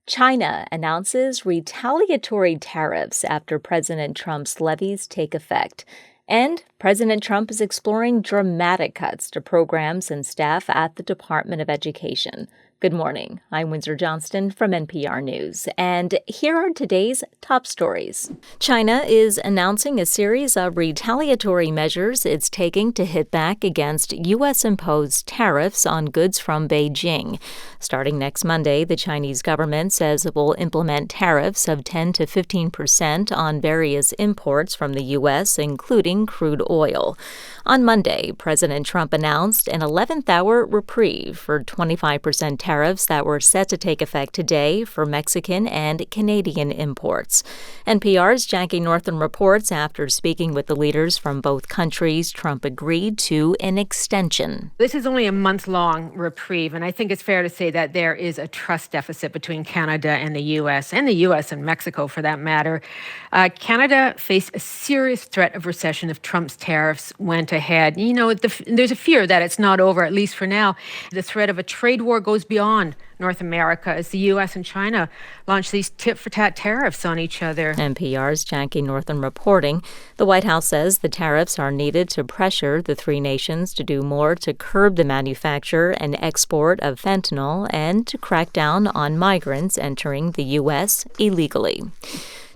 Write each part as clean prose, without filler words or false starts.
China announces retaliatory tariffs after President Trump's levies take effect. And President Trump is exploring dramatic cuts to programs and staff at the Department of Education. Good morning. I'm Windsor Johnston from NPR News, and here are today's top stories. China is announcing a series of retaliatory measures it's taking to hit back against U.S.-imposed tariffs on goods from Beijing. Starting next Monday, the Chinese government says it will implement tariffs of 10 to 15% on various imports from the U.S., including crude oil. On Monday, President Trump announced an 11th-hour reprieve for 25% tariffs that were set to take effect today for Mexican and Canadian imports. NPR's Jackie Northam reports after speaking with the leaders from both countries, Trump agreed to an extension. This is only a month-long reprieve, and I think it's fair to say that there is a trust deficit between Canada and the U.S., and the U.S. and Mexico, for that matter. Canada faced a serious threat of recession if Trump's tariffs went ahead. You know, there's a fear that it's not over, at least for now. The threat of a trade war goes beyond North America as the U.S. and China launch these tit-for-tat tariffs on each other. NPR's Jackie Northam reporting. The White House says the tariffs are needed to pressure the three nations to do more to curb the manufacture and export of fentanyl and to crack down on migrants entering the U.S. illegally.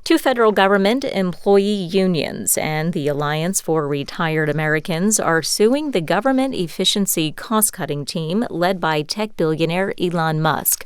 Two federal government employee unions and the Alliance for Retired Americans are suing the government efficiency cost-cutting team led by tech billionaire Elon Musk.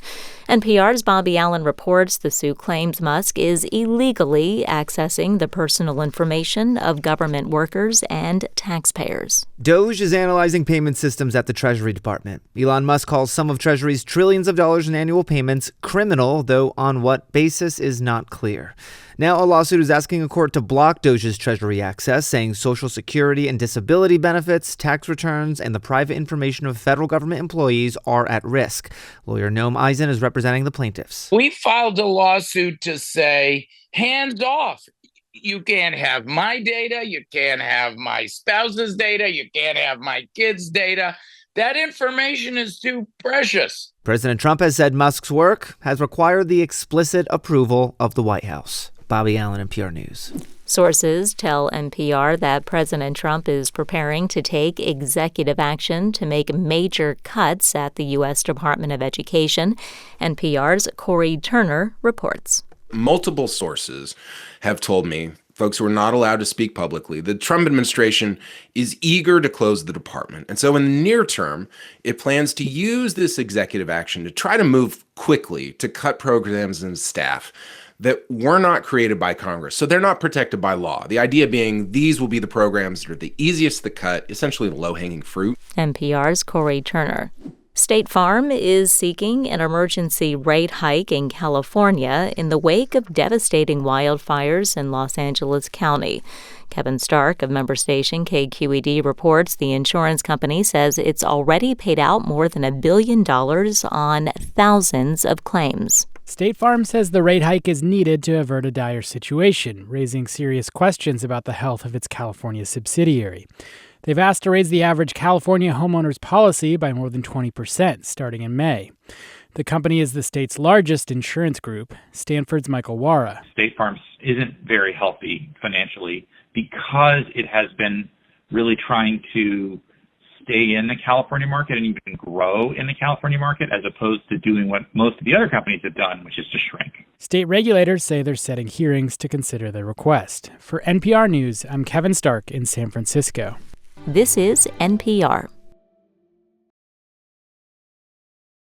NPR's Bobby Allen reports the suit claims Musk is illegally accessing the personal information of government workers and taxpayers. DOGE is analyzing payment systems at the Treasury Department. Elon Musk calls some of Treasury's trillions of dollars in annual payments criminal, though on what basis is not clear. Now, a lawsuit is asking a court to block DOGE's Treasury access, saying Social Security and disability benefits, tax returns, and the private information of federal government employees are at risk. Lawyer Noam Eisen is representing the plaintiffs. We filed a lawsuit to say, hands off. You can't have my data. You can't have my spouse's data. You can't have my kids' data. That information is too precious. President Trump has said Musk's work has required the explicit approval of the White House. Bobby Allen, NPR News. Sources tell NPR that President Trump is preparing to take executive action to make major cuts at the U.S. Department of Education. NPR's Corey Turner reports. Multiple sources have told me, folks who are not allowed to speak publicly, the Trump administration is eager to close the department. And so in the near term, it plans to use this executive action to try to move quickly to cut programs and staff that were not created by Congress. So they're not protected by law. The idea being these will be the programs that are the easiest to cut, essentially the low-hanging fruit. NPR's Corey Turner. State Farm is seeking an emergency rate hike in California in the wake of devastating wildfires in Los Angeles County. Kevin Stark of member station KQED reports the insurance company says it's already paid out more than $1 billion on thousands of claims. State Farm says the rate hike is needed to avert a dire situation, raising serious questions about the health of its California subsidiary. They've asked to raise the average California homeowner's policy by more than 20% starting in May. The company is the state's largest insurance group. Stanford's Michael Wara. State Farm isn't very healthy financially because it has been really trying to stay in the California market and even grow in the California market as opposed to doing what most of the other companies have done, which is to shrink. State regulators say they're setting hearings to consider their request. For NPR News, I'm Kevin Stark in San Francisco. This is NPR.